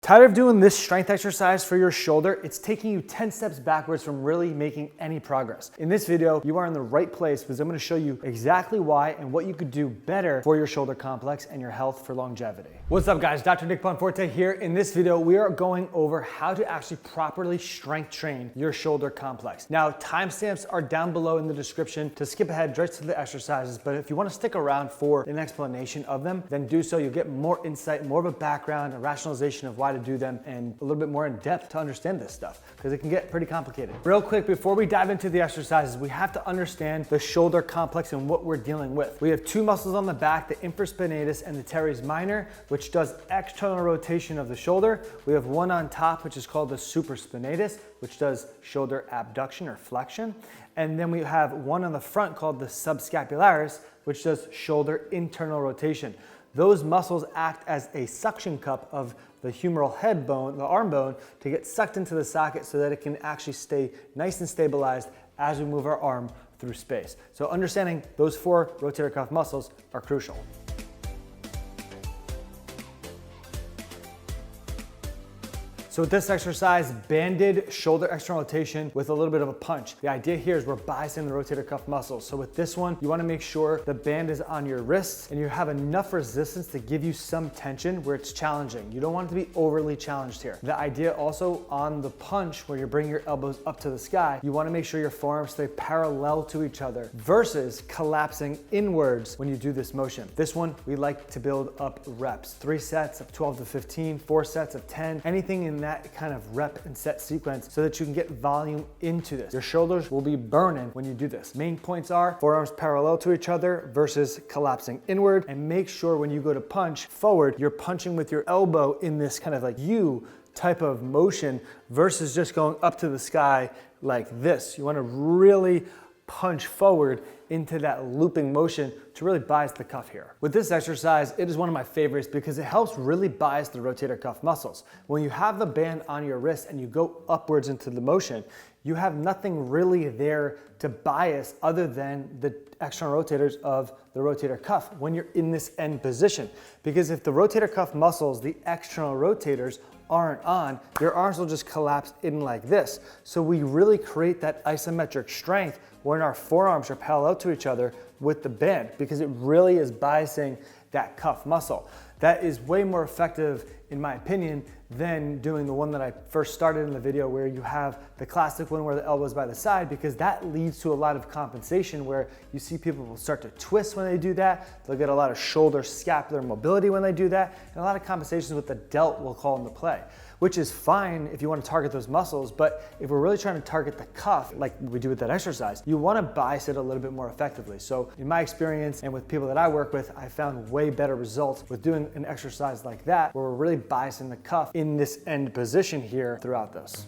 Tired of doing this strength exercise for your shoulder? It's taking you 10 steps backwards from really making any progress. In this video, you are in the right place because I'm going to show you exactly why and what you could do better for your shoulder complex and your health for longevity. What's up guys, Dr. Nick Bonforte here. In this video, we are going over how to actually properly strength train your shoulder complex. Now, timestamps are down below in the description to skip ahead right to the exercises, but if you want to stick around for an explanation of them, then do so. You'll get more insight, more of a background, a rationalization of why to do them, and a little bit more in depth to understand this stuff because it can get pretty complicated. Real quick, before we dive into the exercises, we have to understand the shoulder complex and what we're dealing with. We have two muscles on the back, the infraspinatus and the teres minor, which does external rotation of the shoulder. We have one on top, which is called the supraspinatus, which does shoulder abduction or flexion. And then we have one on the front called the subscapularis, which does shoulder internal rotation. Those muscles act as a suction cup of the humeral head bone, the arm bone, to get sucked into the socket so that it can actually stay nice and stabilized as we move our arm through space. So understanding those four rotator cuff muscles are crucial. So with this exercise, banded shoulder external rotation with a little bit of a punch. The idea here is we're biasing the rotator cuff muscles. So with this one, you wanna make sure the band is on your wrists and you have enough resistance to give you some tension where it's challenging. You don't want it to be overly challenged here. The idea also on the punch where you're bringing your elbows up to the sky, you wanna make sure your forearms stay parallel to each other versus collapsing inwards when you do this motion. This one, we like to build up reps. 3 sets of 12 to 15, 4 sets of 10, anything in that kind of rep and set sequence so that you can get volume into this. Your shoulders will be burning when you do this. Main points are forearms parallel to each other versus collapsing inward, and make sure when you go to punch forward, you're punching with your elbow in this kind of like U type of motion versus just going up to the sky like this. You want to really punch forward into that looping motion to really bias the cuff here. With this exercise, it is one of my favorites because it helps really bias the rotator cuff muscles. When you have the band on your wrist and you go upwards into the motion, you have nothing really there to bias other than the external rotators of the rotator cuff when you're in this end position. Because if the rotator cuff muscles, the external rotators, aren't on, your arms will just collapse in like this. So we really create that isometric strength when our forearms are parallel to each other with the band because it really is biasing that cuff muscle. That is way more effective, in my opinion, than doing the one that I first started in the video where you have the classic one where the elbow's by the side, because that leads to a lot of compensation where you see people will start to twist when they do that. They'll get a lot of shoulder scapular mobility when they do that, and a lot of compensations with the delt will call into play, which is fine if you want to target those muscles. But if we're really trying to target the cuff, like we do with that exercise, you want to bias it a little bit more effectively. So in my experience and with people that I work with, I found way better results with doing an exercise like that, where we're really biasing the cuff in this end position here throughout this.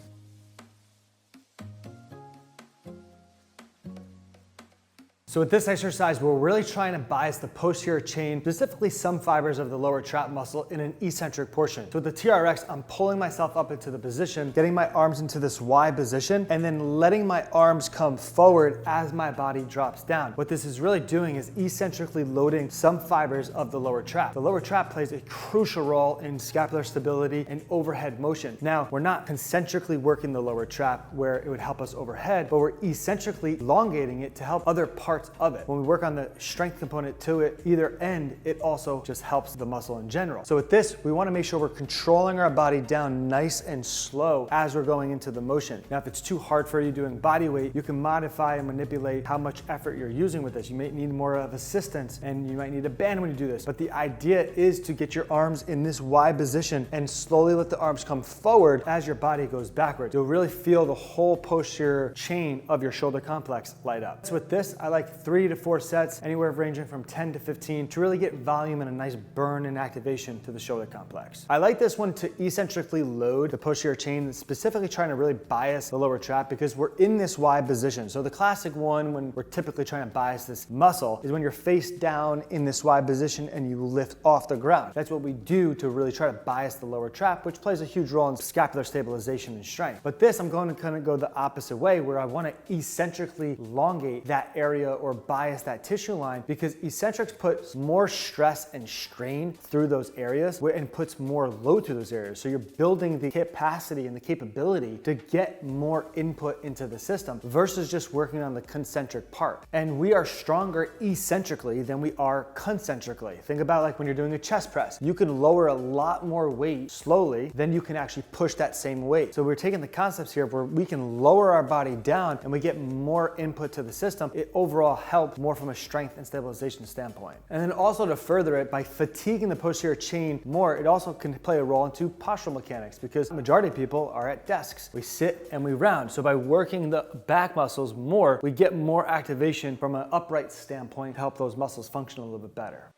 So with this exercise, we're really trying to bias the posterior chain, specifically some fibers of the lower trap muscle in an eccentric portion. So with the TRX, I'm pulling myself up into the position, getting my arms into this Y position, and then letting my arms come forward as my body drops down. What this is really doing is eccentrically loading some fibers of the lower trap. The lower trap plays a crucial role in scapular stability and overhead motion. Now, we're not concentrically working the lower trap where it would help us overhead, but we're eccentrically elongating it to help other parts of it. When we work on the strength component to it, either end, it also just helps the muscle in general. So with this, we want to make sure we're controlling our body down nice and slow as we're going into the motion. Now, if it's too hard for you doing body weight, you can modify and manipulate how much effort you're using with this. You may need more of assistance and you might need a band when you do this. But the idea is to get your arms in this Y position and slowly let the arms come forward as your body goes backwards. You'll really feel the whole posterior chain of your shoulder complex light up. So with this, I like 3 to 4 sets, anywhere ranging from 10 to 15, to really get volume and a nice burn and activation to the shoulder complex. I like this one to eccentrically load the posterior chain, specifically trying to really bias the lower trap because we're in this Y position. So the classic one when we're typically trying to bias this muscle is when you're face down in this Y position and you lift off the ground. That's what we do to really try to bias the lower trap, which plays a huge role in scapular stabilization and strength. But this, I'm going to kind of go the opposite way where I want to eccentrically elongate that area or bias that tissue line, because eccentrics puts more stress and strain through those areas and puts more load through those areas. So you're building the capacity and the capability to get more input into the system versus just working on the concentric part. And we are stronger eccentrically than we are concentrically. Think about like when you're doing a chest press. You can lower a lot more weight slowly than you can actually push that same weight. So we're taking the concepts here where we can lower our body down and we get more input to the system. It overall helps more from a strength and stabilization standpoint. And then also to further it, by fatiguing the posterior chain more, it also can play a role into postural mechanics, because the majority of people are at desks. We sit and we round. So by working the back muscles more, we get more activation from an upright standpoint to help those muscles function a little bit better.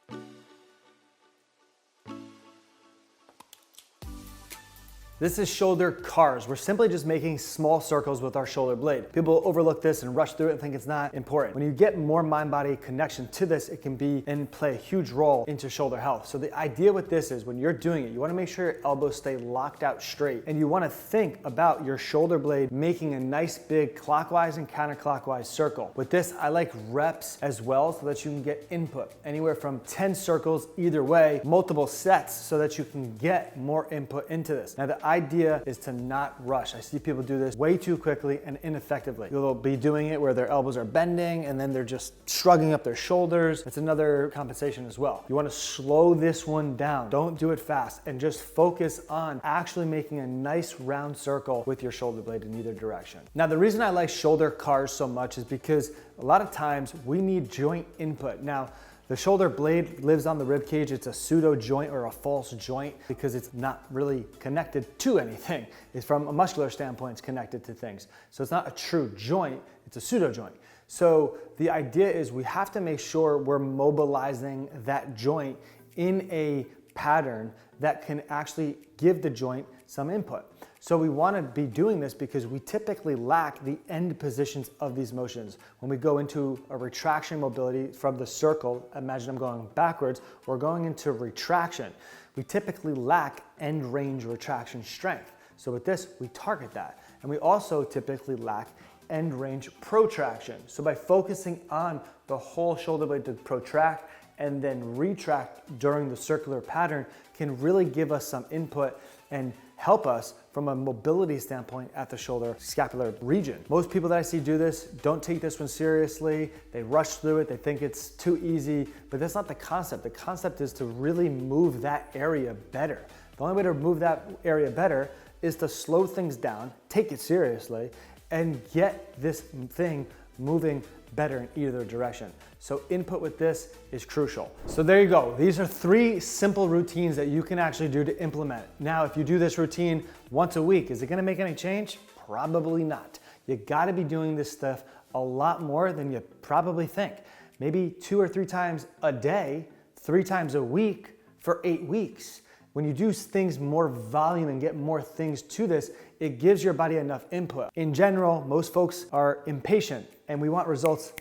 This is shoulder cars. We're simply just making small circles with our shoulder blade. People overlook this and rush through it and think it's not important. When you get more mind-body connection to this, it can be and play a huge role into shoulder health. So the idea with this is when you're doing it, you wanna make sure your elbows stay locked out straight, and you wanna think about your shoulder blade making a nice big clockwise and counterclockwise circle. With this, I like reps as well so that you can get input. Anywhere from 10 circles either way, multiple sets so that you can get more input into this. Now the idea is to not rush. I see people do this way too quickly and ineffectively. You'll be doing it where their elbows are bending and then they're just shrugging up their shoulders. It's another compensation as well. You want to slow this one down. Don't do it fast and just focus on actually making a nice round circle with your shoulder blade in either direction. Now, the reason I like shoulder cars so much is because a lot of times we need joint input. Now, the shoulder blade lives on the rib cage. It's a pseudo joint or a false joint because it's not really connected to anything. It's from a muscular standpoint, it's connected to things. So it's not a true joint, it's a pseudo joint. So the idea is we have to make sure we're mobilizing that joint in a pattern that can actually give the joint some input. So we want to be doing this because we typically lack the end positions of these motions. When we go into a retraction mobility from the circle, imagine I'm going backwards, or going into retraction, we typically lack end range retraction strength. So with this, we target that. And we also typically lack end range protraction. So by focusing on the whole shoulder blade to protract and then retract during the circular pattern can really give us some input and help us from a mobility standpoint at the shoulder scapular region. Most people that I see do this don't take this one seriously. They rush through it. They think it's too easy, but that's not the concept. The concept is to really move that area better. The only way to move that area better is to slow things down, take it seriously, and get this thing moving better in either direction. So input with this is crucial. So there you go. These are 3 simple routines that you can actually do to implement. Now, if you do this routine once a week, is it gonna make any change? Probably not. You gotta be doing this stuff a lot more than you probably think. Maybe 2 or 3 times a day, 3 times a week for 8 weeks. When you do things more volume and get more things to this, it gives your body enough input. In general, most folks are impatient and we want results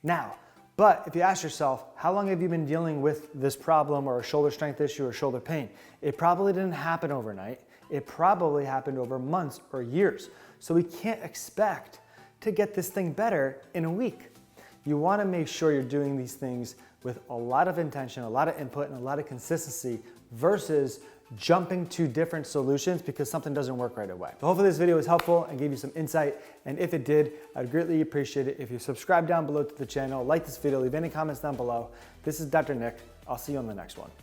now. But if you ask yourself, how long have you been dealing with this problem or a shoulder strength issue or shoulder pain? It probably didn't happen overnight. It probably happened over months or years. So we can't expect to get this thing better in a week. You want to make sure you're doing these things with a lot of intention, a lot of input, and a lot of consistency versus jumping to different solutions because something doesn't work right away. So hopefully this video was helpful and gave you some insight. And if it did, I'd greatly appreciate it if you subscribe down below to the channel, like this video, leave any comments down below. This is Dr. Nick. I'll see you on the next one.